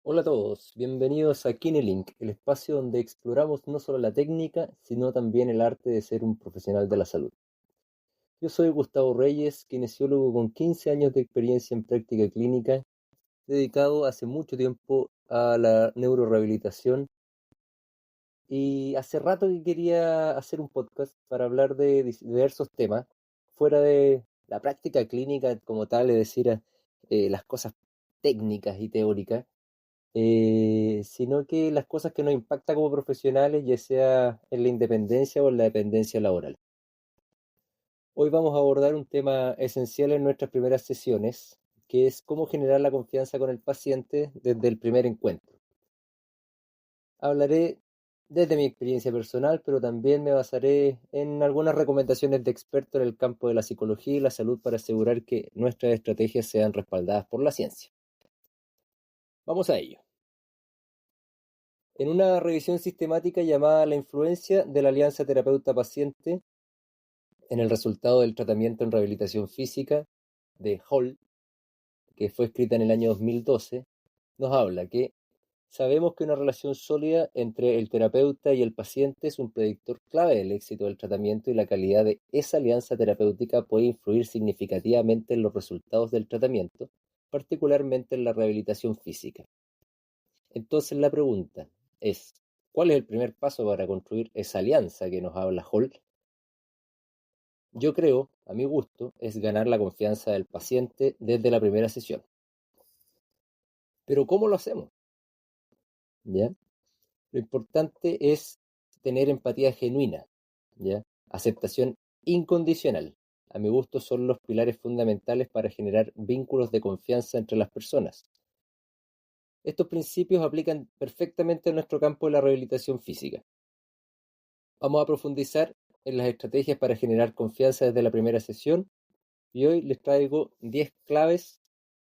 Hola a todos, bienvenidos a Kinelink, el espacio donde exploramos no solo la técnica, sino también el arte de ser un profesional de la salud. Yo soy Gustavo Reyes, kinesiólogo con 15 años de experiencia en práctica clínica, dedicado hace mucho tiempo a la neurorehabilitación y hace rato que quería hacer un podcast para hablar de diversos temas, fuera de la práctica clínica como tal, es decir, las cosas técnicas y teóricas, sino que las cosas que nos impactan como profesionales, ya sea en la independencia o en la dependencia laboral. Hoy vamos a abordar un tema esencial en nuestras primeras sesiones, que es cómo generar la confianza con el paciente desde el primer encuentro. Hablaré desde mi experiencia personal, pero también me basaré en algunas recomendaciones de expertos en el campo de la psicología y la salud para asegurar que nuestras estrategias sean respaldadas por la ciencia. Vamos a ello. En una revisión sistemática llamada La influencia de la alianza terapeuta-paciente en el resultado del tratamiento en rehabilitación física de Hall, que fue escrita en el año 2012, nos habla que sabemos que una relación sólida entre el terapeuta y el paciente es un predictor clave del éxito del tratamiento y la calidad de esa alianza terapéutica puede influir significativamente en los resultados del tratamiento, particularmente en la rehabilitación física. Entonces la pregunta es, ¿cuál es el primer paso para construir esa alianza que nos habla Hall? Yo creo, a mi gusto, es ganar la confianza del paciente desde la primera sesión. Pero ¿cómo lo hacemos? ¿Ya? Lo importante es tener empatía genuina, ¿ya? Aceptación incondicional. A mi gusto son los pilares fundamentales para generar vínculos de confianza entre las personas. Estos principios aplican perfectamente en nuestro campo de la rehabilitación física. Vamos a profundizar en las estrategias para generar confianza desde la primera sesión y hoy les traigo 10 claves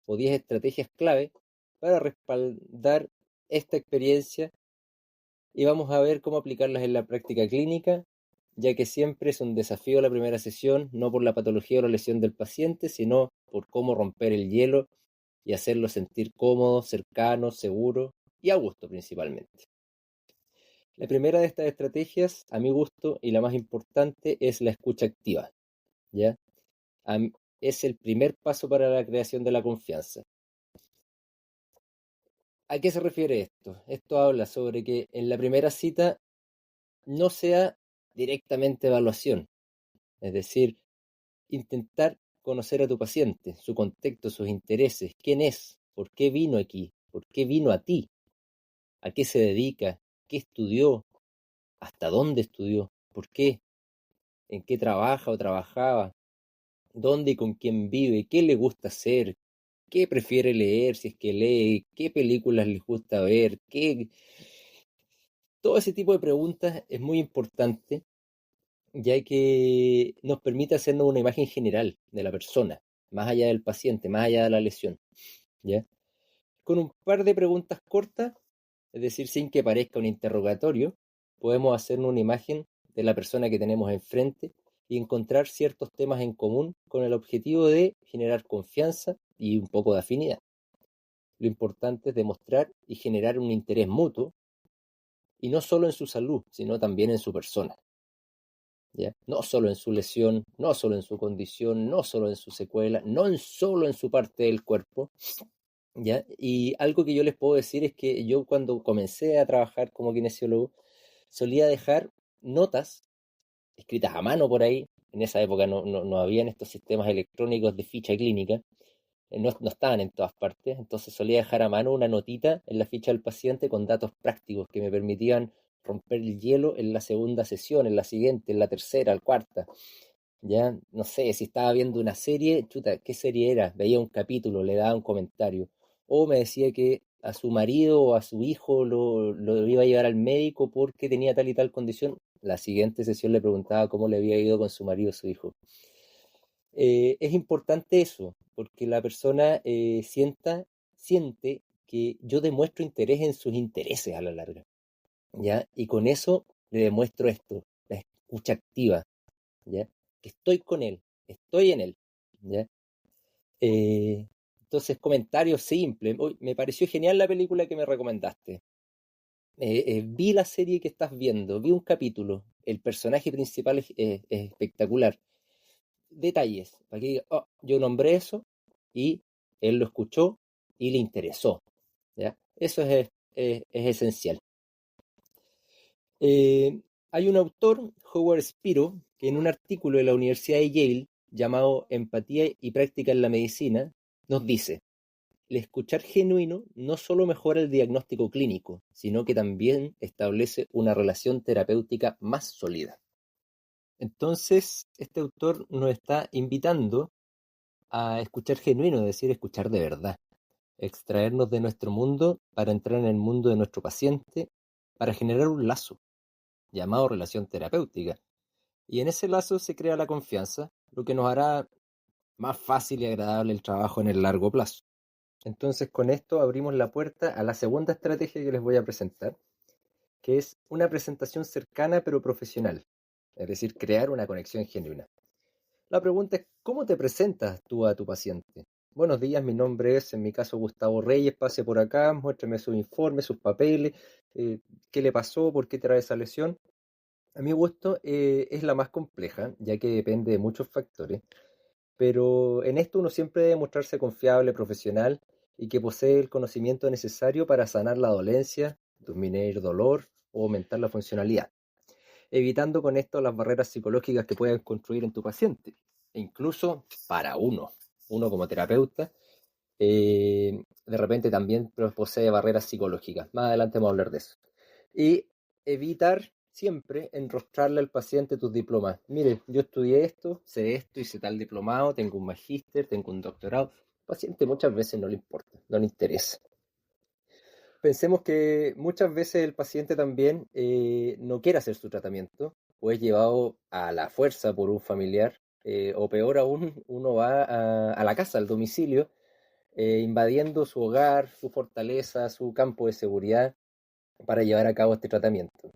o 10 estrategias clave para respaldar esta experiencia y vamos a ver cómo aplicarlas en la práctica clínica, ya que siempre es un desafío la primera sesión, no por la patología o la lesión del paciente, sino por cómo romper el hielo y hacerlo sentir cómodo, cercano, seguro y a gusto principalmente. La primera de estas estrategias, a mi gusto, y la más importante, es la escucha activa, ¿ya? Es el primer paso para la creación de la confianza. ¿A qué se refiere esto? Esto habla sobre que en la primera cita no sea directamente evaluación, es decir, intentar conocer a tu paciente, su contexto, sus intereses, quién es, por qué vino aquí, por qué vino a ti, a qué se dedica, qué estudió, hasta dónde estudió, por qué, en qué trabaja o trabajaba, dónde y con quién vive, qué le gusta hacer, qué prefiere leer si es que lee, qué películas les gusta ver, qué... Todo ese tipo de preguntas es muy importante, ya que nos permite hacernos una imagen general de la persona, más allá del paciente, más allá de la lesión, ¿ya? Con un par de preguntas cortas, es decir, sin que parezca un interrogatorio, podemos hacernos una imagen de la persona que tenemos enfrente y encontrar ciertos temas en común con el objetivo de generar confianza y un poco de afinidad. Lo importante es demostrar y generar un interés mutuo, y no solo en su salud, sino también en su persona, ¿ya? No solo en su lesión, no solo en su condición, no solo en su secuela, no solo en su parte del cuerpo, ¿ya? Y algo que yo les puedo decir es que yo cuando comencé a trabajar como kinesiólogo, solía dejar notas escritas a mano por ahí. En esa época no habían estos sistemas electrónicos de ficha clínica, no estaban en todas partes, entonces solía dejar a mano una notita en la ficha del paciente con datos prácticos que me permitían romper el hielo en la segunda sesión, en la siguiente, en la tercera, en la cuarta. Ya, no sé, si estaba viendo una serie, chuta, ¿qué serie era? Veía un capítulo, le daba un comentario. O me decía que a su marido o a su hijo lo iba a llevar al médico porque tenía tal y tal condición. La siguiente sesión le preguntaba cómo le había ido con su marido o su hijo. Es importante eso, porque la persona siente que yo demuestro interés en sus intereses a la larga, ¿ya? Y con eso le demuestro esto, la escucha activa, ¿ya? Que estoy con él, estoy en él, ¿ya? Eh, Entonces, comentarios simples. Uy, me pareció genial la película que me recomendaste. Vi la serie que estás viendo, vi un capítulo. El personaje principal es espectacular. Detalles, para que diga, "Oh, yo nombré eso y él lo escuchó y le interesó". ¿Ya? Eso es esencial. Hay un autor, Howard Spiro, que en un artículo de la Universidad de Yale llamado Empatía y práctica en la medicina, nos dice: el escuchar genuino no solo mejora el diagnóstico clínico, sino que también establece una relación terapéutica más sólida. Entonces, este autor nos está invitando a escuchar genuino, es decir, escuchar de verdad, extraernos de nuestro mundo para entrar en el mundo de nuestro paciente, para generar un lazo llamado relación terapéutica. Y en ese lazo se crea la confianza, lo que nos hará más fácil y agradable el trabajo en el largo plazo. Entonces, con esto abrimos la puerta a la segunda estrategia que les voy a presentar, que es una presentación cercana pero profesional, es decir, crear una conexión genuina. La pregunta es: ¿cómo te presentas tú a tu paciente? Buenos días, mi nombre es, en mi caso, Gustavo Reyes, pase por acá, muéstrame su informe, sus papeles, qué le pasó, por qué trae esa lesión. A mi gusto, es la más compleja, ya que depende de muchos factores, pero en esto uno siempre debe mostrarse confiable, profesional y que posee el conocimiento necesario para sanar la dolencia, disminuir dolor o aumentar la funcionalidad, evitando con esto las barreras psicológicas que puedan construir en tu paciente, e incluso para uno como terapeuta, de repente también posee barreras psicológicas. Más adelante vamos a hablar de eso. Y evitar siempre enrostrarle al paciente tus diplomas. Mire, yo estudié esto, sé esto, hice tal diplomado, tengo un magíster, tengo un doctorado. Al paciente muchas veces no le importa, no le interesa. Pensemos que muchas veces el paciente también no quiere hacer su tratamiento, o es llevado a la fuerza por un familiar, o peor aún, uno va a la casa, al domicilio, invadiendo su hogar, su fortaleza, su campo de seguridad para llevar a cabo este tratamiento.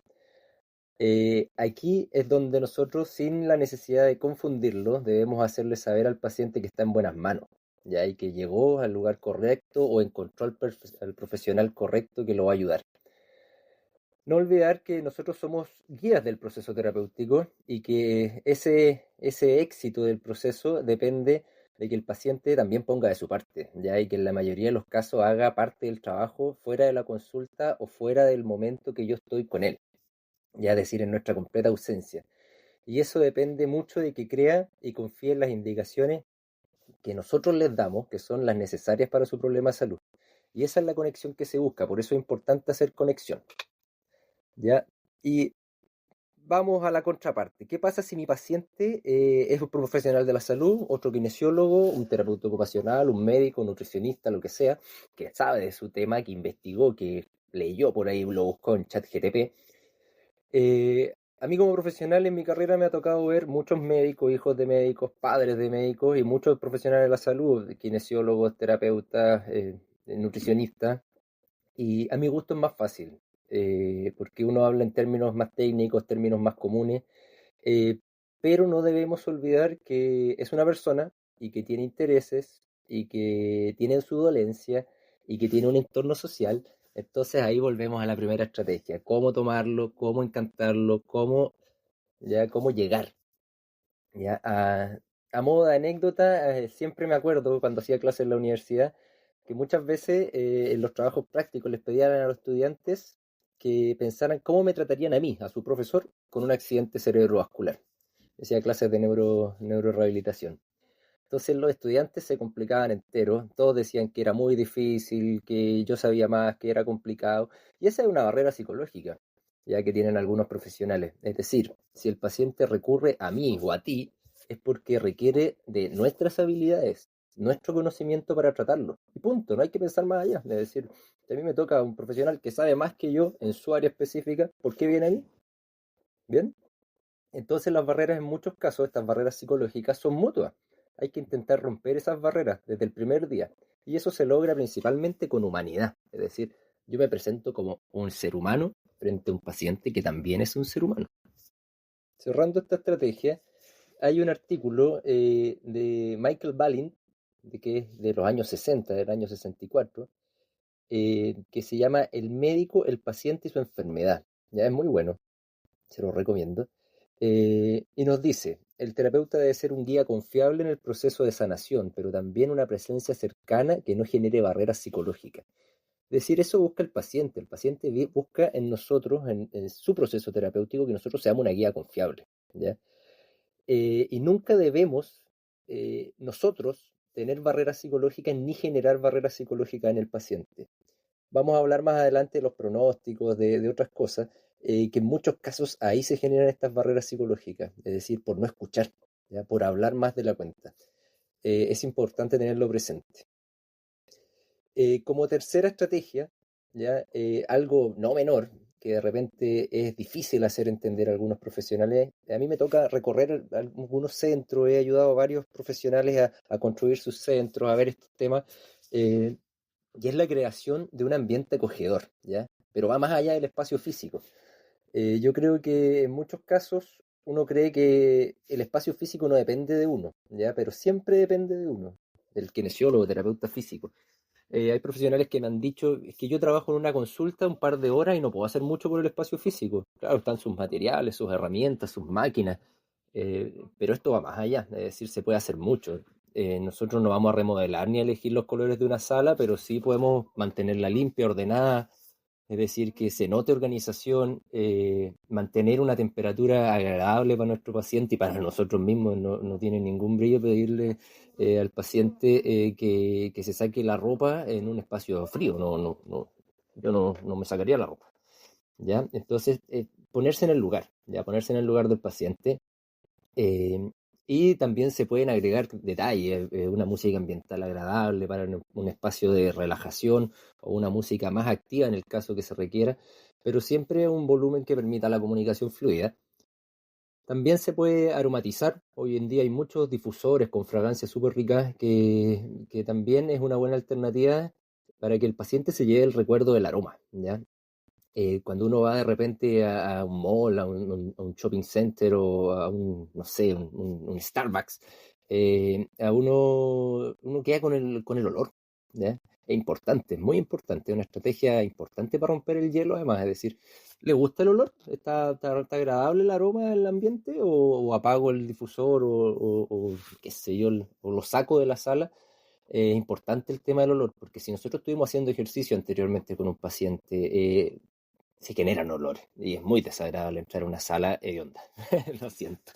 Aquí es donde nosotros, sin la necesidad de confundirlo, debemos hacerle saber al paciente que está en buenas manos, ya, y que llegó al lugar correcto o encontró al profesional correcto que lo va a ayudar. No olvidar que nosotros somos guías del proceso terapéutico y que ese éxito del proceso depende de que el paciente también ponga de su parte, ya, y que en la mayoría de los casos haga parte del trabajo fuera de la consulta o fuera del momento que yo estoy con él, ya, es decir, en nuestra completa ausencia. Y eso depende mucho de que crea y confíe en las indicaciones que nosotros les damos, que son las necesarias para su problema de salud. Y esa es la conexión que se busca, por eso es importante hacer conexión, ¿ya? Y vamos a la contraparte. ¿Qué pasa si mi paciente es un profesional de la salud, otro kinesiólogo, un terapeuta ocupacional, un médico, un nutricionista, lo que sea, que sabe de su tema, que investigó, que leyó por ahí, lo buscó en ChatGPT? A mí como profesional en mi carrera me ha tocado ver muchos médicos, hijos de médicos, padres de médicos y muchos profesionales de la salud, kinesiólogos, terapeutas, nutricionistas, y a mi gusto es más fácil, porque uno habla en términos más técnicos, términos más comunes, eh, pero no debemos olvidar que es una persona y que tiene intereses y que tiene su dolencia y que tiene un entorno social. Entonces ahí volvemos a la primera estrategia: cómo tomarlo, cómo encantarlo, cómo llegar. Ya, a modo de anécdota, siempre me acuerdo cuando hacía clases en la universidad que muchas veces en los trabajos prácticos les pedían a los estudiantes que pensaran cómo me tratarían a mí, a su profesor, con un accidente cerebrovascular. Hacía clases de neurorehabilitación. Entonces los estudiantes se complicaban enteros, todos decían que era muy difícil, que yo sabía más, que era complicado, y esa es una barrera psicológica, ya que tienen algunos profesionales. Es decir, si el paciente recurre a mí o a ti, es porque requiere de nuestras habilidades, nuestro conocimiento para tratarlo. Y punto, no hay que pensar más allá. Es decir, si a mí me toca un profesional que sabe más que yo en su área específica, ¿por qué viene a mí? ¿Bien? Entonces las barreras en muchos casos, estas barreras psicológicas, son mutuas. Hay que intentar romper esas barreras desde el primer día. Y eso se logra principalmente con humanidad. Es decir, yo me presento como un ser humano frente a un paciente que también es un ser humano. Cerrando esta estrategia, hay un artículo de Michael Balint, de que es de los años 60, del año 64, que se llama El médico, el paciente y su enfermedad. Ya es muy bueno, se lo recomiendo. Y nos dice, el terapeuta debe ser un guía confiable en el proceso de sanación, pero también una presencia cercana que no genere barreras psicológicas. Es decir, eso busca el paciente. El paciente busca en nosotros, en su proceso terapéutico, que nosotros seamos una guía confiable. ¿Ya? Y nunca debemos nosotros tener barreras psicológicas ni generar barreras psicológicas en el paciente. Vamos a hablar más adelante de los pronósticos, de otras cosas, que en muchos casos ahí se generan estas barreras psicológicas, es decir, por no escuchar, ¿ya? Por hablar más de la cuenta. Es importante tenerlo presente. Como tercera estrategia, ¿ya? Algo no menor, que de repente es difícil hacer entender a algunos profesionales. A mí me toca recorrer algunos centros, he ayudado a varios profesionales a construir sus centros, a ver estos temas, eh, y es la creación de un ambiente acogedor, ¿ya? Pero va más allá del espacio físico. Yo creo que en muchos casos uno cree que el espacio físico no depende de uno, ¿ya? Pero siempre depende de uno, del kinesiólogo, terapeuta físico. Hay profesionales que me han dicho, es que yo trabajo en una consulta un par de horas y no puedo hacer mucho por el espacio físico. Claro, están sus materiales, sus herramientas, sus máquinas, pero esto va más allá, es decir, se puede hacer mucho. Nosotros no vamos a remodelar ni a elegir los colores de una sala, pero sí podemos mantenerla limpia, ordenada, es decir, que se note organización, mantener una temperatura agradable para nuestro paciente y para nosotros mismos. No, no tiene ningún brillo pedirle al paciente que se saque la ropa en un espacio frío. No, no, no, yo no me sacaría la ropa. ¿Ya? Entonces, ponerse en el lugar, ¿ya? Ponerse en el lugar del paciente. eh, y también se pueden agregar detalles, una música ambiental agradable para un espacio de relajación o una música más activa en el caso que se requiera, pero siempre un volumen que permita la comunicación fluida. También se puede aromatizar. Hoy en día hay muchos difusores con fragancias súper ricas que también es una buena alternativa para que el paciente se lleve el recuerdo del aroma, ¿ya? Cuando uno va de repente a un mall, a un shopping center o a un, no sé, un Starbucks, uno queda con el olor, ¿ya? Es importante, es muy importante, es una estrategia importante para romper el hielo, además, es decir, ¿le gusta el olor? ¿Está agradable el aroma del ambiente? ¿O apago el difusor o qué sé yo, o lo saco de la sala? Es importante el tema del olor, porque si nosotros estuvimos haciendo ejercicio anteriormente con un paciente, se generan olores y es muy desagradable entrar a una sala hedionda. Lo siento.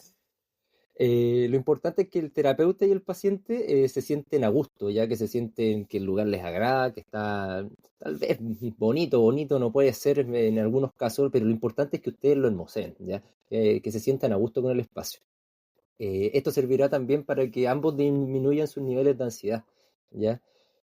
Lo importante es que el terapeuta y el paciente se sienten a gusto, ya que se sienten que el lugar les agrada, que está tal vez bonito, bonito no puede ser en algunos casos, pero lo importante es que ustedes lo hermoseen, ¿ya? Que se sientan a gusto con el espacio. Esto servirá también para que ambos disminuyan sus niveles de ansiedad, ¿ya?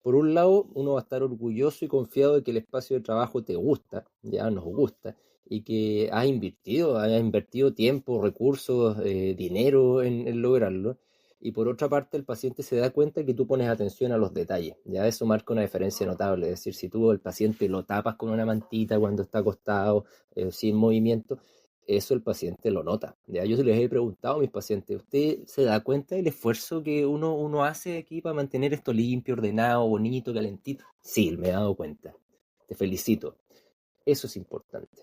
Por un lado, uno va a estar orgulloso y confiado de que el espacio de trabajo te gusta, ya nos gusta, y que has invertido tiempo, recursos, dinero en lograrlo. Y por otra parte, el paciente se da cuenta que tú pones atención a los detalles, ya eso marca una diferencia notable. Es decir, si tú el paciente lo tapas con una mantita cuando está acostado, sin movimiento, eso el paciente lo nota. Ya yo se les he preguntado a mis pacientes, ¿usted se da cuenta del esfuerzo que uno hace aquí para mantener esto limpio, ordenado, bonito, calentito? Sí, me he dado cuenta. Te felicito. Eso es importante.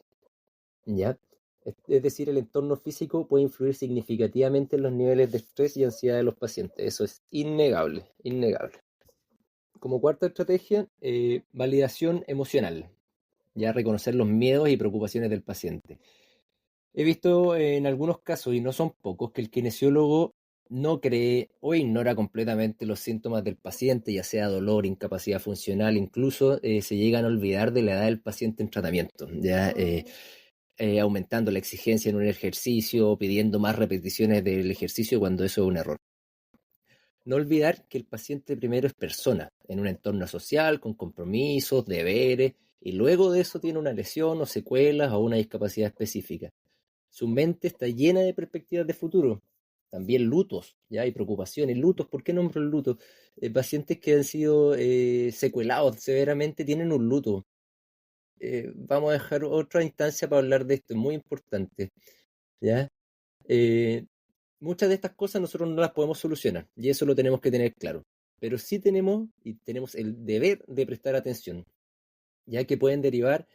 ¿Ya? Es decir, el entorno físico puede influir significativamente en los niveles de estrés y ansiedad de los pacientes. Eso es innegable, innegable. Como cuarta estrategia, validación emocional. Ya reconocer los miedos y preocupaciones del paciente. He visto en algunos casos, y no son pocos, que el kinesiólogo no cree o ignora completamente los síntomas del paciente, ya sea dolor, incapacidad funcional, incluso se llegan a olvidar de la edad del paciente en tratamiento, ya aumentando la exigencia en un ejercicio, pidiendo más repeticiones del ejercicio cuando eso es un error. No olvidar que el paciente primero es persona, en un entorno social, con compromisos, deberes, y luego de eso tiene una lesión o secuelas o una discapacidad específica. Su mente está llena de perspectivas de futuro. También lutos, ya hay preocupaciones. Lutos, ¿por qué nombro el luto? Pacientes que han sido secuelados severamente tienen un luto. Vamos a dejar otra instancia para hablar de esto, es muy importante, ¿ya? Eh, Muchas de estas cosas nosotros no las podemos solucionar y eso lo tenemos que tener claro. pero sí tenemos el deber de prestar atención, ya que pueden derivar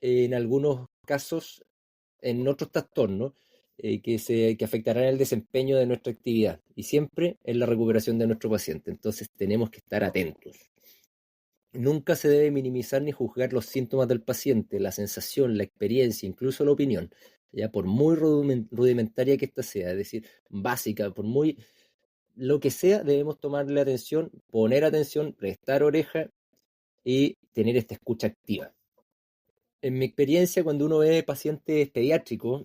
en algunos casos en otros trastornos que afectarán el desempeño de nuestra actividad y siempre en la recuperación de nuestro paciente. Entonces tenemos que estar atentos. Nunca se debe minimizar ni juzgar los síntomas del paciente, la sensación, la experiencia, incluso la opinión, ya por muy rudimentaria que ésta sea, es decir, básica, por muy lo que sea, debemos tomarle atención, poner atención, prestar oreja y tener esta escucha activa. En mi experiencia, cuando uno ve pacientes pediátricos,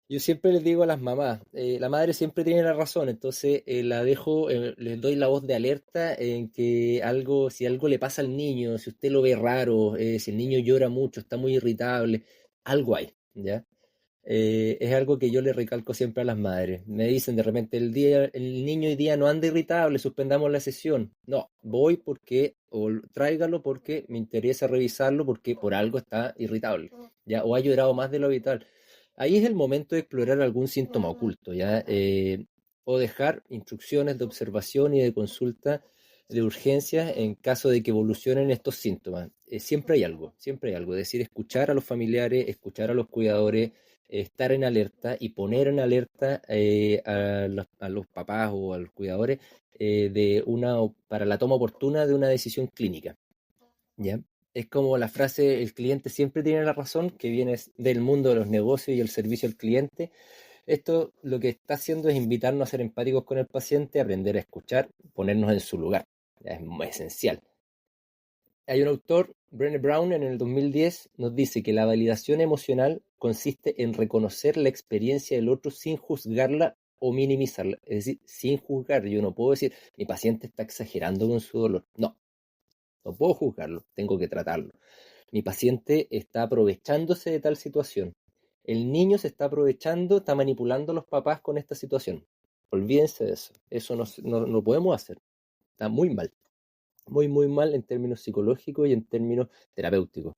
yo siempre les digo a las mamás, la madre siempre tiene la razón, entonces la dejo, les doy la voz de alerta en que algo, si algo le pasa al niño, si usted lo ve raro, si el niño llora mucho, está muy irritable, algo hay, ¿ya? Es algo que yo le recalco siempre a las madres. Me dicen de repente, el niño hoy día no anda irritable, suspendamos la sesión. No, voy porque, o tráigalo porque me interesa revisarlo porque por algo está irritable, ¿ya? O ha llorado más de lo habitual. Ahí es el momento de explorar algún síntoma oculto, ¿ya? O dejar instrucciones de observación y de consulta de urgencia en caso de que evolucionen estos síntomas. Siempre hay algo. Es decir, escuchar a los familiares, escuchar a los cuidadores, estar en alerta y poner en alerta a los papás o a los cuidadores para la toma oportuna de una decisión clínica, ¿ya? Es como la frase, el cliente siempre tiene la razón, que viene del mundo de los negocios y el servicio al cliente. Esto lo que está haciendo es invitarnos a ser empáticos con el paciente, aprender a escuchar, ponernos en su lugar. Ya es muy esencial. Hay un autor, Brené Brown, en el 2010 nos dice que la validación emocional consiste en reconocer la experiencia del otro sin juzgarla o minimizarla. Es decir, sin juzgar. Yo no puedo decir, mi paciente está exagerando con su dolor. No, no puedo juzgarlo, tengo que tratarlo. Mi paciente está aprovechándose de tal situación. El niño se está aprovechando, está manipulando a los papás con esta situación. Olvídense de eso. Eso no lo podemos hacer. Está muy mal. Muy, muy mal en términos psicológicos y en términos terapéuticos.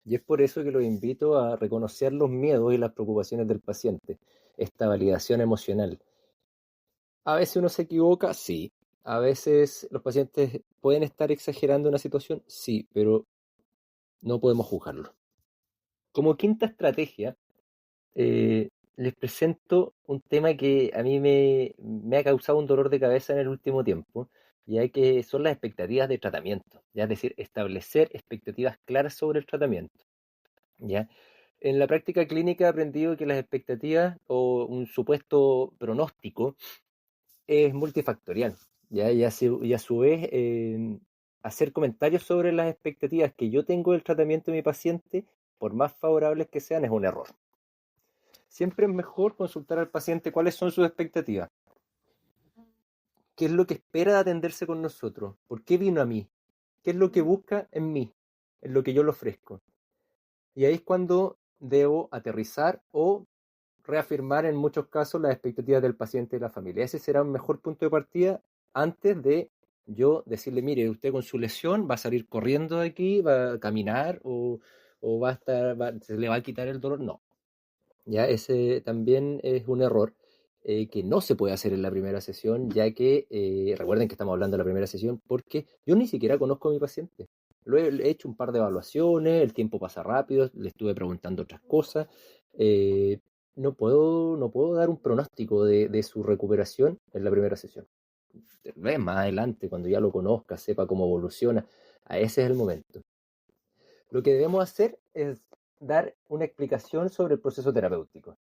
Y es por eso que los invito a reconocer los miedos y las preocupaciones del paciente. Esta validación emocional. A veces uno se equivoca, sí. A veces los pacientes pueden estar exagerando una situación, sí, pero no podemos juzgarlo. Como quinta estrategia, les presento un tema que a mí me ha causado un dolor de cabeza en el último tiempo, ya que son las expectativas de tratamiento, ya es decir, establecer expectativas claras sobre el tratamiento, ¿ya? En la práctica clínica he aprendido que las expectativas o un supuesto pronóstico es multifactorial, ¿ya? Y a su vez hacer comentarios sobre las expectativas que yo tengo del tratamiento de mi paciente, por más favorables que sean, es un error. Siempre es mejor consultar al paciente cuáles son sus expectativas, qué es lo que espera de atenderse con nosotros, por qué vino a mí, qué es lo que busca en mí, en lo que yo le ofrezco. Y ahí es cuando debo aterrizar o reafirmar en muchos casos las expectativas del paciente y de la familia. Ese será un mejor punto de partida antes de yo decirle, mire, usted con su lesión va a salir corriendo de aquí, va a caminar o se le va a quitar el dolor. No, ya ese también es un error que no se puede hacer en la primera sesión, ya que recuerden que estamos hablando de la primera sesión porque yo ni siquiera conozco a mi paciente. He hecho un par de evaluaciones, el tiempo pasa rápido, le estuve preguntando otras cosas. No puedo dar un pronóstico de su recuperación en la primera sesión. Tal vez más adelante, cuando ya lo conozca, sepa cómo evoluciona, a ese es el momento. Lo que debemos hacer es dar una explicación sobre el proceso terapéutico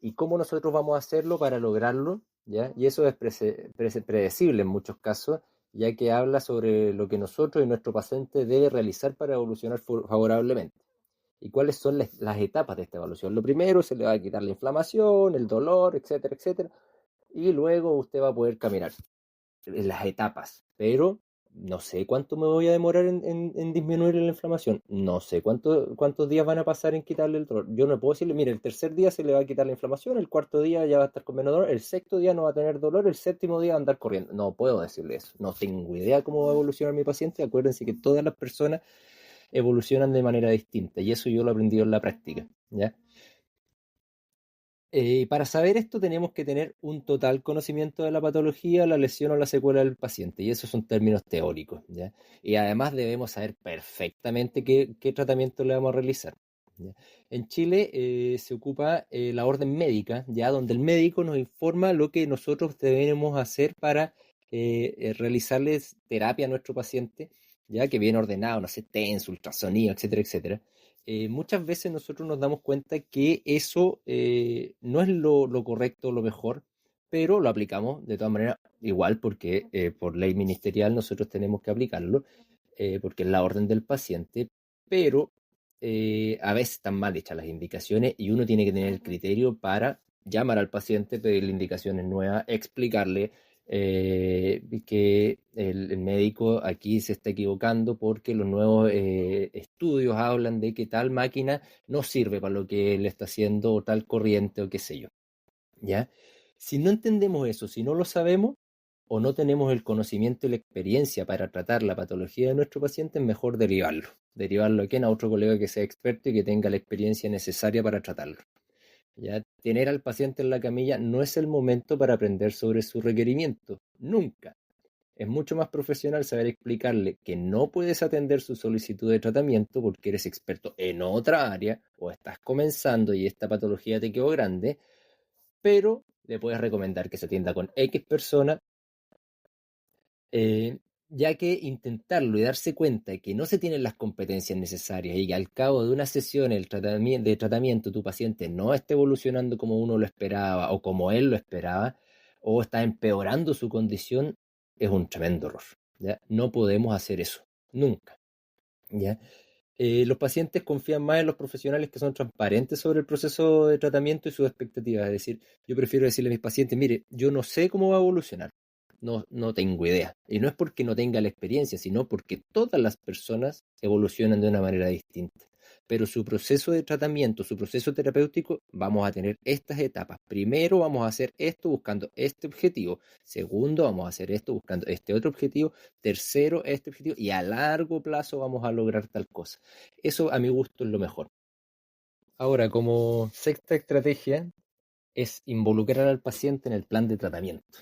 y cómo nosotros vamos a hacerlo para lograrlo, ¿ya? Y eso es predecible en muchos casos, ya que habla sobre lo que nosotros y nuestro paciente debe realizar para evolucionar favorablemente. ¿Y cuáles son las etapas de esta evolución? Lo primero, se le va a quitar la inflamación, el dolor, etcétera, etcétera, y luego usted va a poder caminar en las etapas, pero no sé cuánto me voy a demorar en disminuir la inflamación, no sé cuántos días van a pasar en quitarle el dolor. Yo no puedo decirle, mire, el tercer día se le va a quitar la inflamación, el cuarto día ya va a estar con menos dolor, el sexto día no va a tener dolor, el séptimo día va a andar corriendo. No puedo decirle eso, no tengo idea cómo va a evolucionar mi paciente. Acuérdense que todas las personas evolucionan de manera distinta y eso yo lo he aprendido en la práctica, ¿ya? Para saber esto tenemos que tener un total conocimiento de la patología, la lesión o la secuela del paciente, y esos son términos teóricos, ¿ya? Y además debemos saber perfectamente qué tratamiento le vamos a realizar, ¿ya? En Chile se ocupa la orden médica, ya donde el médico nos informa lo que nosotros debemos hacer para realizarles terapia a nuestro paciente, ya que viene ordenado, no sé, TENS, ultrasonido, etcétera, etcétera. Muchas veces nosotros nos damos cuenta que eso no es lo correcto, lo mejor, pero lo aplicamos de todas maneras igual porque por ley ministerial nosotros tenemos que aplicarlo, porque es la orden del paciente, pero a veces están mal hechas las indicaciones y uno tiene que tener el criterio para llamar al paciente, pedirle indicaciones nuevas, explicarle que el médico aquí se está equivocando porque los nuevos estudios hablan de que tal máquina no sirve para lo que él está haciendo o tal corriente o qué sé yo, ¿ya? Si no entendemos eso, si no lo sabemos o no tenemos el conocimiento y la experiencia para tratar la patología de nuestro paciente, es mejor derivarlo. Derivarlo a otro colega que sea experto y que tenga la experiencia necesaria para tratarlo. ¿Ya? Tener al paciente en la camilla no es el momento para aprender sobre su requerimiento, nunca. Es mucho más profesional saber explicarle que no puedes atender su solicitud de tratamiento porque eres experto en otra área o estás comenzando y esta patología te quedó grande, pero le puedes recomendar que se atienda con X persona, eh, ya que intentarlo y darse cuenta de que no se tienen las competencias necesarias y que al cabo de una sesión de tratamiento tu paciente no está evolucionando como uno lo esperaba o como él lo esperaba, o está empeorando su condición, es un tremendo error. ¿Ya? No podemos hacer eso, nunca. ¿Ya? Los pacientes confían más en los profesionales que son transparentes sobre el proceso de tratamiento y sus expectativas. Es decir, yo prefiero decirle a mis pacientes, mire, yo no sé cómo va a evolucionar, no tengo idea. Y no es porque no tenga la experiencia, sino porque todas las personas evolucionan de una manera distinta. Pero su proceso de tratamiento, su proceso terapéutico, vamos a tener estas etapas. Primero vamos a hacer esto buscando este objetivo. Segundo, vamos a hacer esto buscando este otro objetivo. Tercero, este objetivo. Y a largo plazo vamos a lograr tal cosa. Eso a mi gusto es lo mejor. Ahora, como sexta estrategia, es involucrar al paciente en el plan de tratamiento.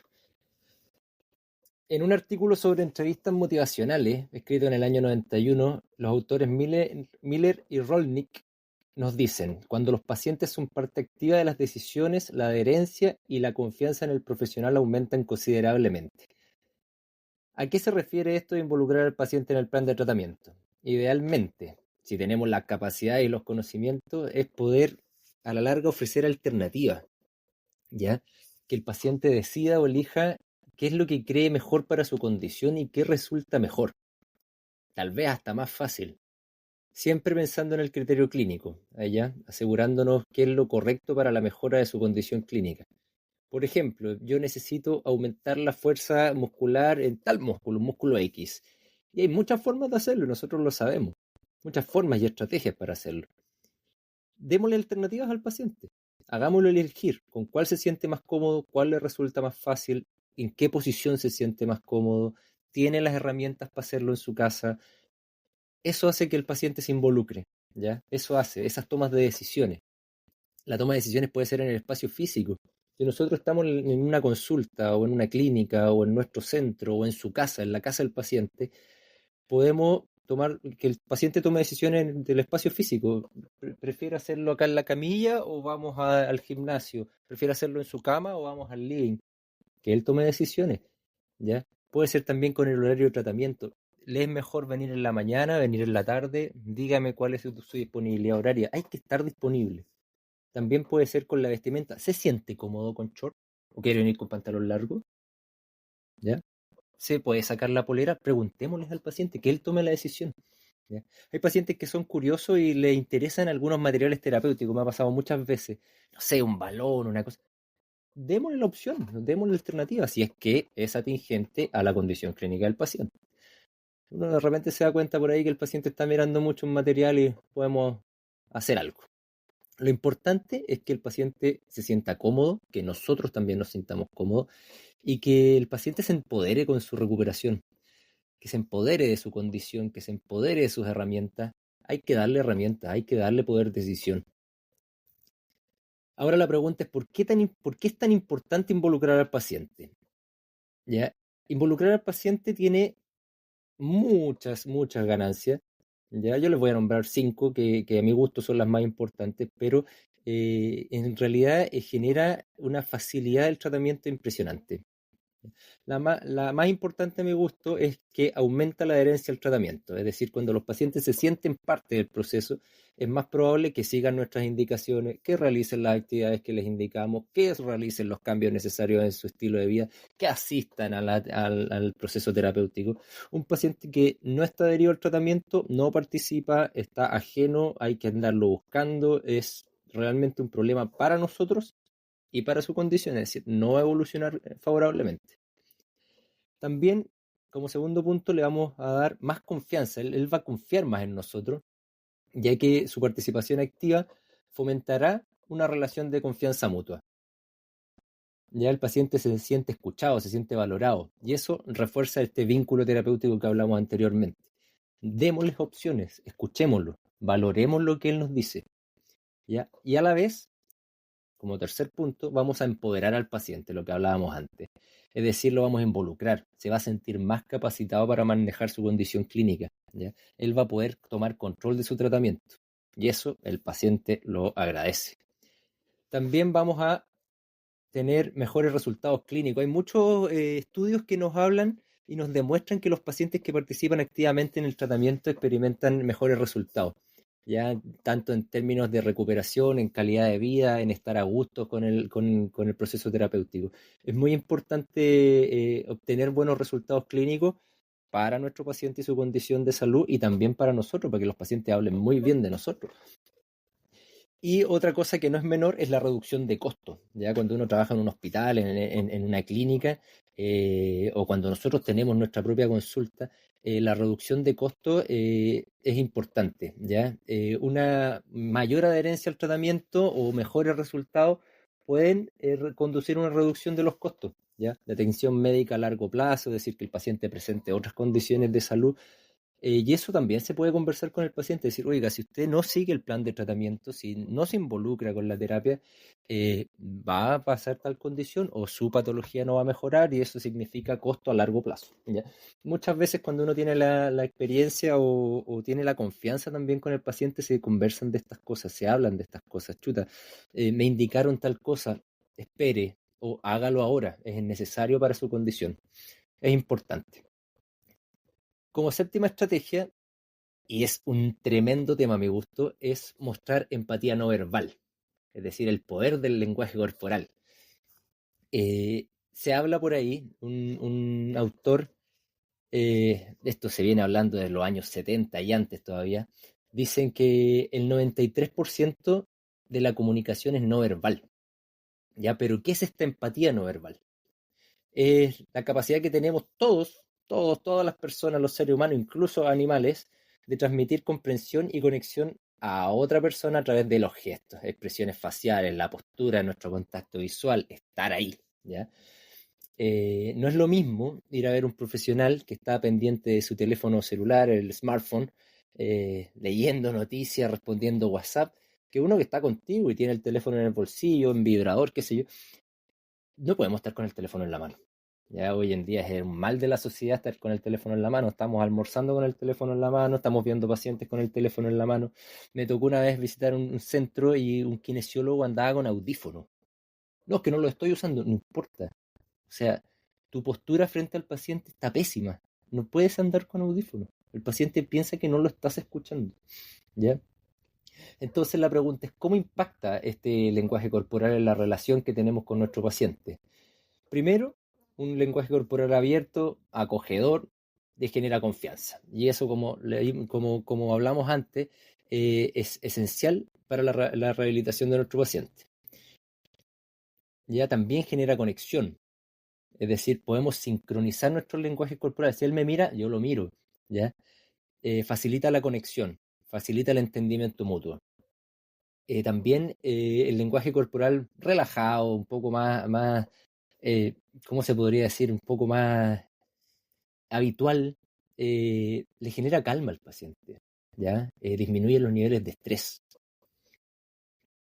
En un artículo sobre entrevistas motivacionales, escrito en el año 91, los autores Miller y Rolnick nos dicen, cuando los pacientes son parte activa de las decisiones, la adherencia y la confianza en el profesional aumentan considerablemente. ¿A qué se refiere esto de involucrar al paciente en el plan de tratamiento? Idealmente, si tenemos la capacidad y los conocimientos, es poder a la larga ofrecer alternativas, ¿ya? Que el paciente decida o elija qué es lo que cree mejor para su condición y qué resulta mejor. Tal vez hasta más fácil. Siempre pensando en el criterio clínico, ¿ya? Asegurándonos qué es lo correcto para la mejora de su condición clínica. Por ejemplo, yo necesito aumentar la fuerza muscular en tal músculo, un músculo X. Y hay muchas formas de hacerlo, nosotros lo sabemos. Muchas formas y estrategias para hacerlo. Démosle alternativas al paciente. Hagámoslo elegir con cuál se siente más cómodo, cuál le resulta más fácil, en qué posición se siente más cómodo, tiene las herramientas para hacerlo en su casa. Eso hace que el paciente se involucre, ¿ya? Eso hace, esas tomas de decisiones. La toma de decisiones puede ser en el espacio físico. Si nosotros estamos en una consulta o en una clínica o en nuestro centro o en su casa, en la casa del paciente, podemos tomar que el paciente tome decisiones del espacio físico. ¿Prefiere hacerlo acá en la camilla o vamos al gimnasio? ¿Prefiere hacerlo en su cama o vamos al living? Que él tome decisiones, ¿ya? Puede ser también con el horario de tratamiento. ¿Le es mejor venir en la mañana, venir en la tarde? Dígame cuál es su disponibilidad horaria. Hay que estar disponible. También puede ser con la vestimenta. ¿Se siente cómodo con short? ¿O quiere venir con pantalón largo? ¿Ya? ¿Se puede sacar la polera? Preguntémosles al paciente, que él tome la decisión. ¿Ya? Hay pacientes que son curiosos y les interesan algunos materiales terapéuticos. Me ha pasado muchas veces. No sé, un balón, una cosa. Démosle la opción, démosle la alternativa, si es que es atingente a la condición clínica del paciente. Uno de repente se da cuenta por ahí que el paciente está mirando mucho un material y podemos hacer algo. Lo importante es que el paciente se sienta cómodo, que nosotros también nos sintamos cómodos y que el paciente se empodere con su recuperación, que se empodere de su condición, que se empodere de sus herramientas. Hay que darle herramientas, hay que darle poder de decisión. Ahora la pregunta es, ¿por qué es tan importante involucrar al paciente? ¿Ya? Involucrar al paciente tiene muchas ganancias. Ya, yo les voy a nombrar 5 que a mi gusto son las más importantes, pero en realidad genera una facilidad del tratamiento impresionante. La más importante a mi gusto es que aumenta la adherencia al tratamiento, es decir, cuando los pacientes se sienten parte del proceso, es más probable que sigan nuestras indicaciones, que realicen las actividades que les indicamos, que realicen los cambios necesarios en su estilo de vida, que asistan al proceso terapéutico. Un paciente que no está adherido al tratamiento no participa, está ajeno, hay que andarlo buscando, es realmente un problema para nosotros y para su condición, es decir, no va a evolucionar favorablemente. También, como segundo punto, le vamos a dar más confianza. Él va a confiar más en nosotros, ya que su participación activa fomentará una relación de confianza mutua. Ya el paciente se siente escuchado, se siente valorado, y eso refuerza este vínculo terapéutico que hablamos anteriormente. Démosles opciones, escuchémoslo, valoremos lo que él nos dice, ¿ya? Y a la vez, como tercer punto, vamos a empoderar al paciente, lo que hablábamos antes. Es decir, lo vamos a involucrar, se va a sentir más capacitado para manejar su condición clínica, ¿ya? Él va a poder tomar control de su tratamiento y eso el paciente lo agradece. También vamos a tener mejores resultados clínicos. Hay muchos estudios que nos hablan y nos demuestran que los pacientes que participan activamente en el tratamiento experimentan mejores resultados, ya tanto en términos de recuperación, en calidad de vida, en estar a gusto con el proceso terapéutico. Es muy importante obtener buenos resultados clínicos para nuestro paciente y su condición de salud y también para nosotros, para que los pacientes hablen muy bien de nosotros. Y otra cosa que no es menor es la reducción de costos. Ya cuando uno trabaja en un hospital, en una clínica, o cuando nosotros tenemos nuestra propia consulta, la reducción de costos es importante. ¿Ya? Una mayor adherencia al tratamiento o mejores resultados pueden conducir a una reducción de los costos. ¿Ya? De atención médica a largo plazo, es decir, que el paciente presente otras condiciones de salud y eso también se puede conversar con el paciente, decir, oiga, si usted no sigue el plan de tratamiento, si no se involucra con la terapia, va a pasar tal condición o su patología no va a mejorar y eso significa costo a largo plazo. ¿Ya? Muchas veces cuando uno tiene la experiencia o tiene la confianza también con el paciente, se conversan de estas cosas, se hablan de estas cosas. Chuta, me indicaron tal cosa, espere o hágalo ahora, es necesario para su condición. Es importante. Como séptima estrategia, y es un tremendo tema a mi gusto, es mostrar empatía no verbal, es decir, el poder del lenguaje corporal. Se habla por ahí, un autor, esto se viene hablando de los años 70 y antes todavía, dicen que el 93% de la comunicación es no verbal. ¿Ya? Pero ¿qué es esta empatía no verbal? Es la capacidad que tenemos todas las personas, los seres humanos, incluso animales, de transmitir comprensión y conexión a otra persona a través de los gestos, expresiones faciales, la postura, nuestro contacto visual, estar ahí, ¿ya? No es lo mismo ir a ver un profesional que está pendiente de su teléfono celular, el smartphone, leyendo noticias, respondiendo WhatsApp, que uno que está contigo y tiene el teléfono en el bolsillo, en vibrador, qué sé yo. No podemos estar con el teléfono en la mano. Ya hoy en día es un mal de la sociedad estar con el teléfono en la mano. Estamos almorzando con el teléfono en la mano, estamos viendo pacientes con el teléfono en la mano. Me tocó una vez visitar un centro y un kinesiólogo andaba con audífono. No, es que no lo estoy usando, no importa. O sea, tu postura frente al paciente está pésima. No puedes andar con audífono. El paciente piensa que no lo estás escuchando. ¿Ya? Entonces la pregunta es, ¿cómo impacta este lenguaje corporal en la relación que tenemos con nuestro paciente? Primero, un lenguaje corporal abierto, acogedor, de genera confianza. Y eso, como hablamos antes, es esencial para la rehabilitación de nuestro paciente. Ya también genera conexión. Es decir, podemos sincronizar nuestros lenguajes corporales. Si él me mira, yo lo miro. ¿Ya? Facilita la conexión, facilita el entendimiento mutuo. También el lenguaje corporal relajado, un poco más ¿cómo se podría decir? Un poco más habitual, le genera calma al paciente, ¿ya? Disminuye los niveles de estrés.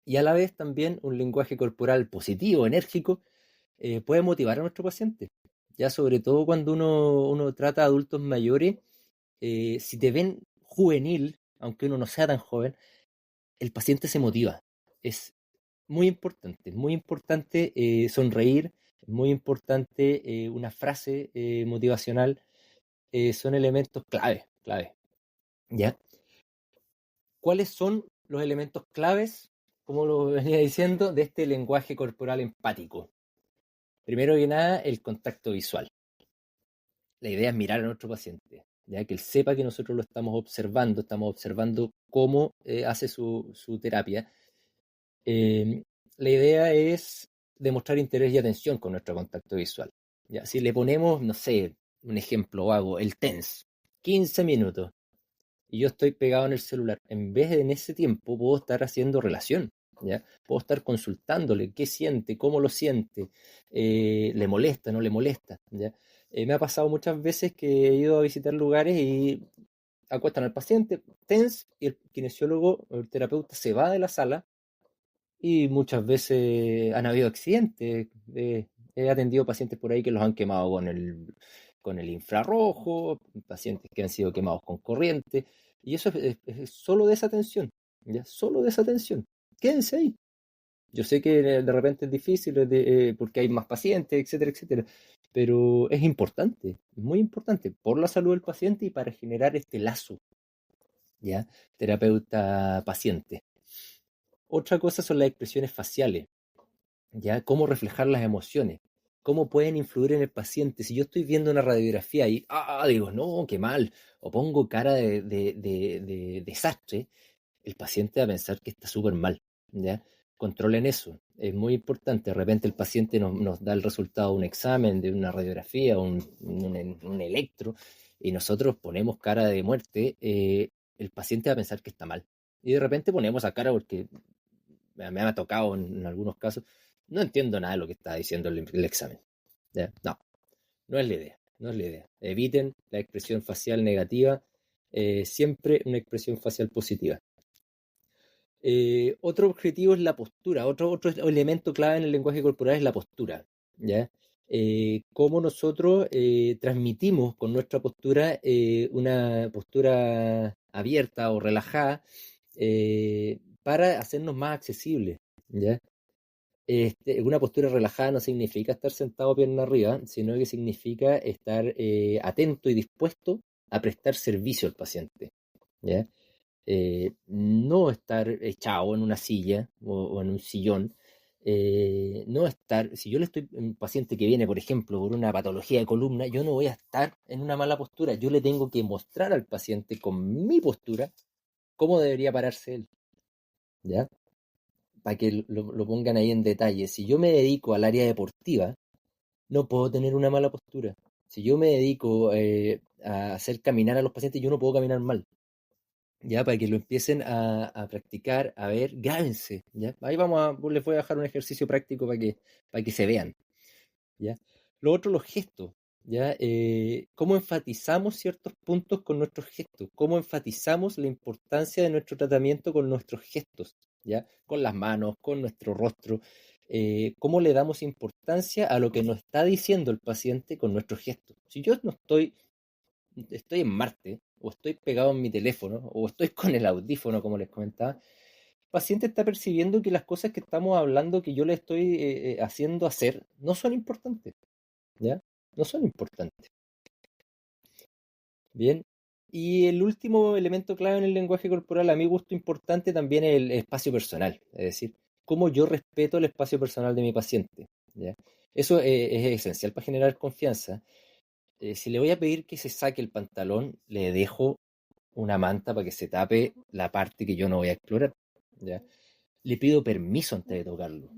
Y a la vez también un lenguaje corporal positivo, enérgico, puede motivar a nuestro paciente. Ya sobre todo cuando uno trata a adultos mayores, si te ven juvenil, aunque uno no sea tan joven, el paciente se motiva. Es muy importante sonreír, es muy importante una frase motivacional, son elementos clave, ¿ya? ¿Cuáles son los elementos claves, como lo venía diciendo, de este lenguaje corporal empático? Primero que nada, el contacto visual. La idea es mirar a nuestro paciente, ya que él sepa que nosotros lo estamos observando cómo hace su terapia. Eh, la idea es demostrar interés y atención con nuestro contacto visual. Ya, si le ponemos, no sé, un ejemplo vago, el TENS, 15 minutos, y yo estoy pegado en el celular, en vez de en ese tiempo puedo estar haciendo relación, ¿ya? Puedo estar consultándole qué siente, cómo lo siente, le molesta, no le molesta, ¿ya? Me ha pasado muchas veces que he ido a visitar lugares y acuestan al paciente, TENS, y el kinesiólogo o el terapeuta se va de la sala y muchas veces han habido accidentes. He atendido pacientes por ahí que los han quemado con el infrarrojo, pacientes que han sido quemados con corriente, y eso es solo de esa tensión, ¿ya? Solo de esa tensión. Quédense ahí. Yo sé que de repente es difícil porque hay más pacientes, etcétera, etcétera, pero es importante, muy importante, por la salud del paciente y para generar este lazo, ¿ya? Terapeuta-paciente. Otra cosa son las expresiones faciales. ¿Ya? Cómo reflejar las emociones, cómo pueden influir en el paciente. Si yo estoy viendo una radiografía y, digo, no, qué mal, o pongo cara de desastre, el paciente va a pensar que está súper mal, ¿ya? Controlen eso, es muy importante. De repente el paciente nos da el resultado de un examen, de una radiografía, un electro, y nosotros ponemos cara de muerte, el paciente va a pensar que está mal. Y de repente ponemos a cara porque me ha tocado en algunos casos, no entiendo nada de lo que está diciendo el examen. ¿Ya? No, no es la idea, no es la idea. Eviten la expresión facial negativa, siempre una expresión facial positiva. Otro objetivo es la postura, otro elemento clave en el lenguaje corporal es la postura, ¿ya? Cómo nosotros transmitimos con nuestra postura una postura abierta o relajada para hacernos más accesibles, ¿ya? Una postura relajada no significa estar sentado pierna arriba, sino que significa estar atento y dispuesto a prestar servicio al paciente, ¿ya? No estar echado en una silla o en un sillón, no estar, si yo le estoy, un paciente que viene, por ejemplo, por una patología de columna, yo no voy a estar en una mala postura, yo le tengo que mostrar al paciente con mi postura cómo debería pararse él, ¿ya? Para que lo pongan ahí en detalle. Si yo me dedico al área deportiva, no puedo tener una mala postura. Si yo me dedico a hacer caminar a los pacientes, yo no puedo caminar mal. Ya, para que lo empiecen a practicar, a ver, grábense, ¿ya? Ahí les voy a dejar un ejercicio práctico para que se vean, ¿ya? Lo otro, los gestos, ¿ya? ¿Cómo enfatizamos ciertos puntos con nuestros gestos? ¿Cómo enfatizamos la importancia de nuestro tratamiento con nuestros gestos, ¿ya? Con las manos, con nuestro rostro. ¿Cómo le damos importancia a lo que nos está diciendo el paciente con nuestros gestos? Si yo no estoy en Marte, o estoy pegado en mi teléfono, o estoy con el audífono, como les comentaba, el paciente está percibiendo que las cosas que estamos hablando, que yo le estoy haciendo hacer, no son importantes, ¿ya? No son importantes. Bien. Y el último elemento clave en el lenguaje corporal, a mi gusto importante, también es el espacio personal, es decir, cómo yo respeto el espacio personal de mi paciente, ¿ya? Eso es esencial para generar confianza. Si le voy a pedir que se saque el pantalón, le dejo una manta para que se tape la parte que yo no voy a explorar, ¿ya? Le pido permiso antes de tocarlo.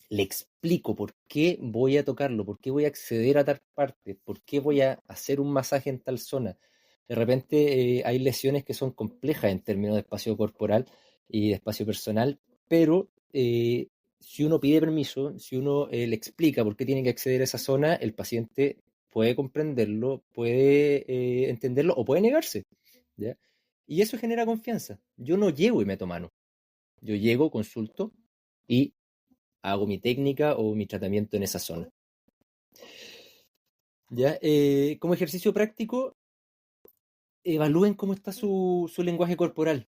Le explico por qué voy a tocarlo, por qué voy a acceder a tal parte, por qué voy a hacer un masaje en tal zona. De repente hay lesiones que son complejas en términos de espacio corporal y de espacio personal, pero si uno pide permiso, si uno le explica por qué tiene que acceder a esa zona, el paciente puede comprenderlo, puede entenderlo o puede negarse, ¿ya? Y eso genera confianza. Yo no llego y meto mano, Yo llego, consulto y hago mi técnica o mi tratamiento en esa zona. ¿Ya? Como ejercicio práctico, evalúen cómo está su lenguaje corporal,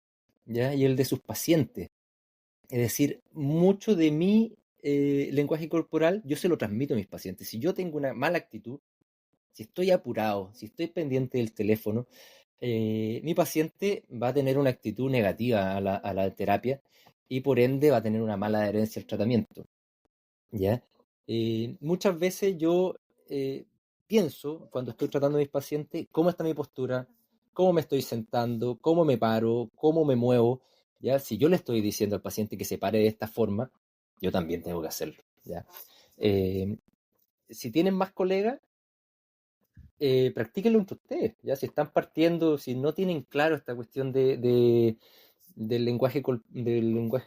¿ya? Y el de sus pacientes. Es decir, mucho de mi lenguaje corporal yo se lo transmito a mis pacientes. Si yo tengo una mala actitud, si estoy apurado, si estoy pendiente del teléfono, mi paciente va a tener una actitud negativa a la terapia y por ende va a tener una mala adherencia al tratamiento. ¿Ya? Muchas veces yo eh, pienso, cuando estoy tratando a mis pacientes, cómo está mi postura, cómo me estoy sentando, cómo me paro, cómo me muevo, ¿ya? Si yo le estoy diciendo al paciente que se pare de esta forma, yo también tengo que hacerlo, ¿ya? Eh, si tienen más colegas, practíquenlo entre ustedes, ¿ya? Si están partiendo, si no tienen claro esta cuestión del lenguaje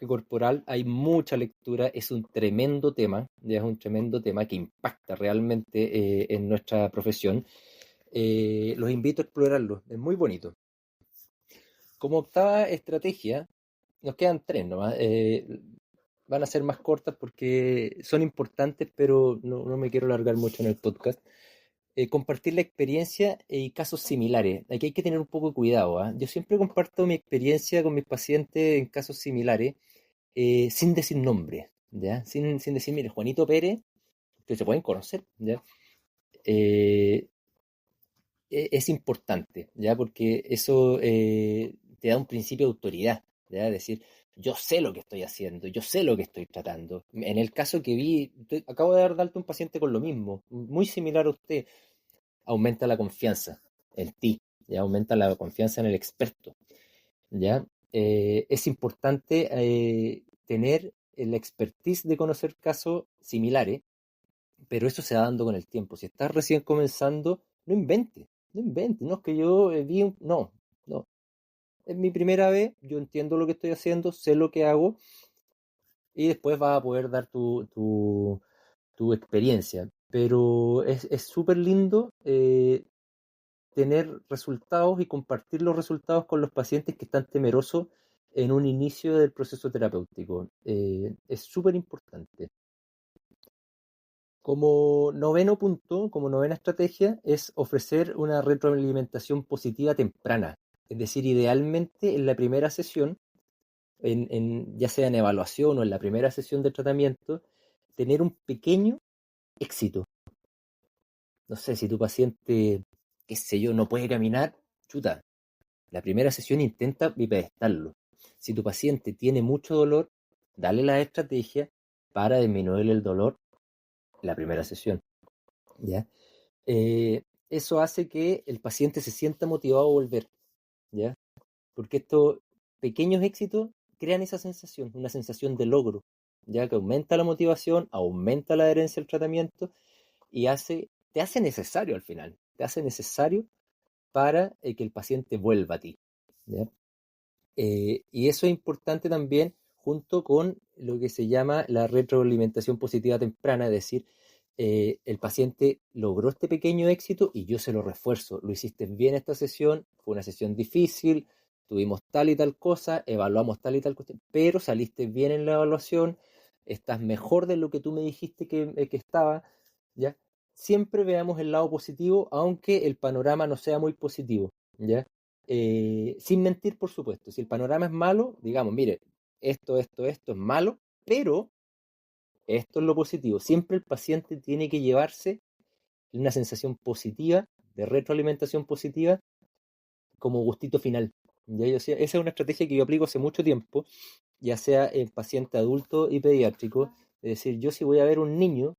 corporal, hay mucha lectura, es un tremendo tema, ya es un tremendo tema que impacta realmente en nuestra profesión. Los invito a explorarlo, es muy bonito. Como octava estrategia, nos quedan tres nomás. Van a ser más cortas porque son importantes, pero no me quiero alargar mucho en el podcast. Compartir la experiencia y casos similares. Aquí hay que tener un poco de cuidado, ¿ah? Yo siempre comparto mi experiencia con mis pacientes en casos similares, sin decir nombre, ¿ya? Sin decir, mire, Juanito Pérez, que se pueden conocer, ¿ya? Eh, es importante, ¿ya? Porque eso te da un principio de autoridad, ¿ya? Es decir, yo sé lo que estoy haciendo, yo sé lo que estoy tratando. En el caso que vi, acabo de dar de alta a un paciente con lo mismo, muy similar a usted, aumenta la confianza en ti, ya aumenta la confianza en el experto, ¿ya? Es importante tener la expertise de conocer casos similares, pero eso se va dando con el tiempo. Si estás recién comenzando, no inventes, no es que yo vi un... No, no. Es mi primera vez, yo entiendo lo que estoy haciendo, sé lo que hago y después vas a poder dar tu experiencia. Pero es súper lindo tener resultados y compartir los resultados con los pacientes que están temerosos en un inicio del proceso terapéutico. Es súper importante. Como noveno punto, como novena estrategia, es ofrecer una retroalimentación positiva temprana. Es decir, idealmente en la primera sesión, ya sea en evaluación o en la primera sesión de tratamiento, tener un pequeño éxito. No sé, si tu paciente, qué sé yo, no puede caminar, chuta, la primera sesión intenta bipedestarlo. Si tu paciente tiene mucho dolor, dale la estrategia para disminuir el dolor la primera sesión, ¿ya? Eso hace que el paciente se sienta motivado a volver, ¿ya? Porque estos pequeños éxitos crean esa sensación, una sensación de logro, ya que aumenta la motivación, aumenta la adherencia al tratamiento y te hace necesario al final, te hace necesario para que el paciente vuelva a ti, ¿ya? Y eso es importante también junto con lo que se llama la retroalimentación positiva temprana, es decir, el paciente logró este pequeño éxito y yo se lo refuerzo. Lo hiciste bien esta sesión, fue una sesión difícil, tuvimos tal y tal cosa, evaluamos tal y tal cuestión, pero saliste bien en la evaluación, estás mejor de lo que tú me dijiste que estaba, ¿ya? Siempre veamos el lado positivo, aunque el panorama no sea muy positivo, ¿ya? Sin mentir, por supuesto. Si el panorama es malo, digamos, mire, esto es malo, pero esto es lo positivo. Siempre el paciente tiene que llevarse una sensación positiva, de retroalimentación positiva, como gustito final. ¿Ya? Esa es una estrategia que yo aplico hace mucho tiempo, ya sea en paciente adulto y pediátrico. Es decir, yo si voy a ver un niño,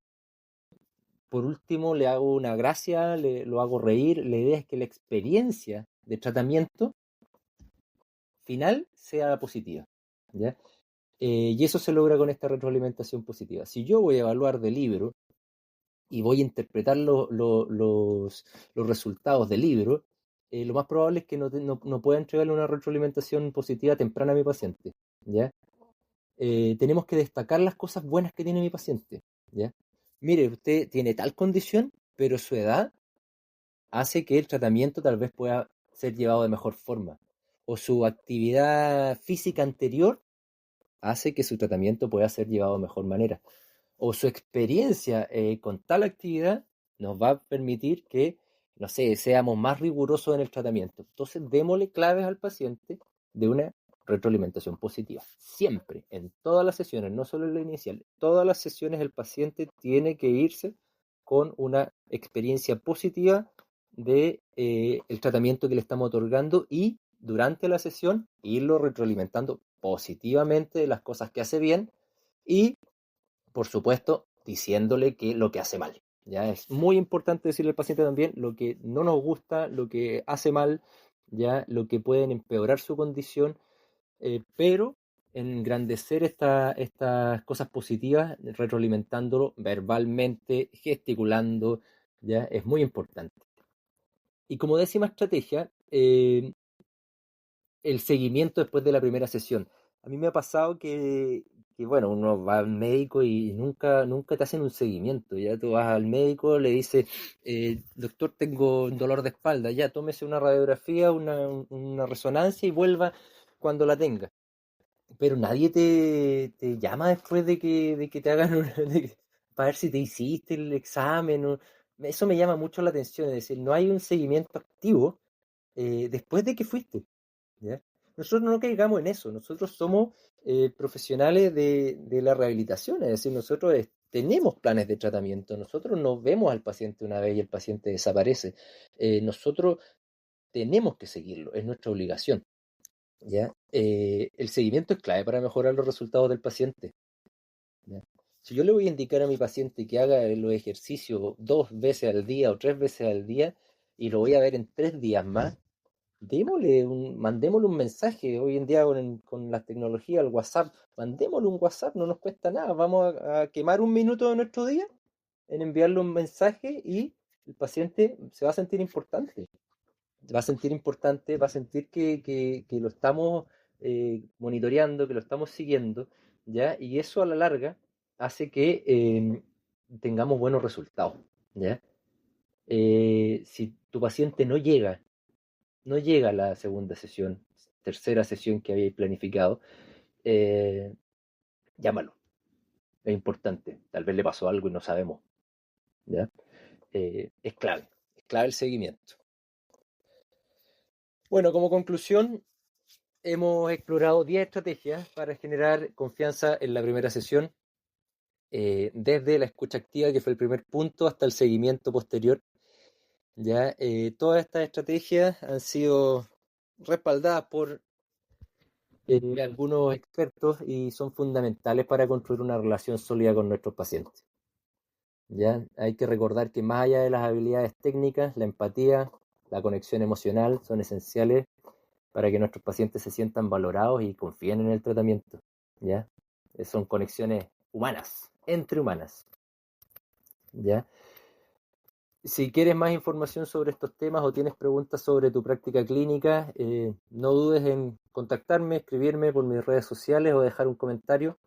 por último le hago una gracia, lo hago reír. La idea es que la experiencia de tratamiento final sea positiva, ¿ya? Y eso se logra con esta retroalimentación positiva. Si yo voy a evaluar de libro y voy a interpretar los resultados del libro, lo más probable es que no pueda entregarle una retroalimentación positiva temprana a mi paciente, ¿ya? Tenemos que destacar las cosas buenas que tiene mi paciente, ¿ya? Mire, usted tiene tal condición, pero su edad hace que el tratamiento tal vez pueda ser llevado de mejor forma. O su actividad física anterior hace que su tratamiento pueda ser llevado de mejor manera. O su experiencia con tal actividad nos va a permitir que, no sé, seamos más rigurosos en el tratamiento. Entonces, démosle claves al paciente de una retroalimentación positiva. Siempre, en todas las sesiones, no solo en la inicial, todas las sesiones el paciente tiene que irse con una experiencia positiva de el tratamiento que le estamos otorgando y durante la sesión irlo retroalimentando positivamente de las cosas que hace bien y, por supuesto, diciéndole que lo que hace mal. Ya es muy importante decirle al paciente también lo que no nos gusta, lo que hace mal, ya lo que pueden empeorar su condición, pero engrandecer estas cosas positivas, retroalimentándolo verbalmente, gesticulando, ya es muy importante. Y como décima estrategia, el seguimiento después de la primera sesión. A mí me ha pasado que bueno, uno va al médico y nunca te hacen un seguimiento. Ya tú vas al médico, le dices, doctor, tengo un dolor de espalda, ya tómese una radiografía, una resonancia y vuelva cuando la tenga. Pero nadie te llama después de que te hagan para ver si te hiciste el examen. Eso me llama mucho la atención, es decir, no hay un seguimiento activo después de que fuiste. ¿Ya? Nosotros no caigamos en eso, nosotros somos profesionales de la rehabilitación, es decir, nosotros tenemos planes de tratamiento, nosotros no vemos al paciente una vez y el paciente desaparece. Nosotros tenemos que seguirlo, es nuestra obligación. ¿Ya? El seguimiento es clave para mejorar los resultados del paciente. ¿Ya? Si yo le voy a indicar a mi paciente que haga los ejercicios 2 veces al día o 3 veces al día y lo voy a ver en 3 días más, mandémosle un mensaje. Hoy en día con la tecnología, el WhatsApp, mandémosle un WhatsApp, no nos cuesta nada. Vamos a quemar un minuto de nuestro día en enviarle un mensaje y el paciente se va a sentir importante. Va a sentir que lo estamos monitoreando, que lo estamos siguiendo, ¿ya? Y eso a la larga hace que tengamos buenos resultados, ¿ya? Si tu paciente no llega a la segunda sesión, tercera sesión que habéis planificado, eh, llámalo. Es importante. Tal vez le pasó algo y no sabemos. ¿Ya? Es clave el seguimiento. Bueno, como conclusión, hemos explorado 10 estrategias para generar confianza en la primera sesión, desde la escucha activa, que fue el primer punto, hasta el seguimiento posterior. ¿Ya? Todas estas estrategias han sido respaldadas por algunos expertos y son fundamentales para construir una relación sólida con nuestros pacientes. ¿Ya? Hay que recordar que más allá de las habilidades técnicas, la empatía, la conexión emocional son esenciales para que nuestros pacientes se sientan valorados y confíen en el tratamiento. ¿Ya? Son conexiones humanas, entre humanas. ¿Ya? Si quieres más información sobre estos temas o tienes preguntas sobre tu práctica clínica, no dudes en contactarme, escribirme por mis redes sociales o dejar un comentario.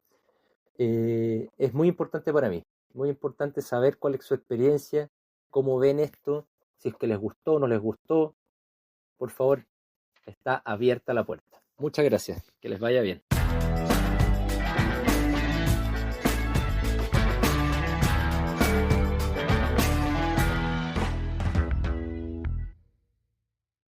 Es muy importante para mí, muy importante saber cuál es su experiencia, cómo ven esto, si es que les gustó o no les gustó. Por favor, está abierta la puerta. Muchas gracias, que les vaya bien.